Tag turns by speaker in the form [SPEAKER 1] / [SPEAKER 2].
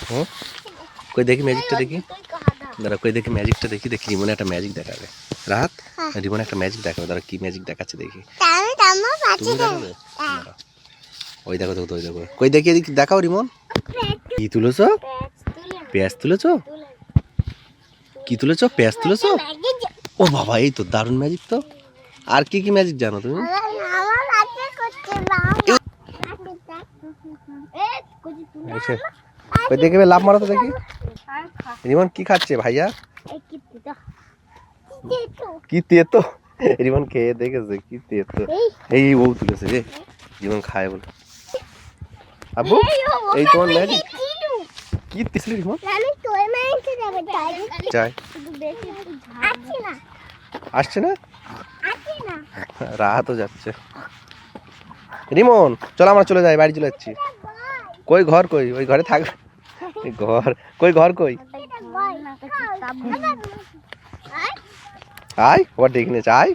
[SPEAKER 1] হুম কই দেখি ম্যাজিকটা দেখি দাঁড়া কই দেখি ম্যাজিকটা দেখি দেখি রিমন একটা ম্যাজিক দেখাবে রাত রিমন একটা ম্যাজিক দেখাবে দাঁড়া কি ম্যাজিক দেখাচ্ছে দেখি তুমি দেখাবে দাঁড়া। ওই দেখো দেখো ওই দেখো কই দেখি এদিকে দেখাও রিমন কি তুলেছো পেঁয়াজ তুলেছো কি তুলেছো পেঁয়াজ তুলেছো ও বাবা এই তো দারুণ ম্যাজিক তো আর কি কি ম্যাজিক জানো তুমি ওই দেখবে লাভ মারো তো দেখি রিমন কি খাচ্ছে ভাইয়া কি তেতো রিমন খেয়ে দেখেছে কি তেতো এই বউ তুলেছে রে রিমন খায় বলে আব্বু এই তোমার ম্যাজিক কি দিছিল রিমন যাই আসছে না রাতও যাচ্ছে রিমন চল আমরা চলে যাই বাড়ি চলে যাচ্ছি কই ঘর কই ওই ঘরে থাক ঘর কই ঘর কই আয় আবার ডেকে নিয়েছে আয়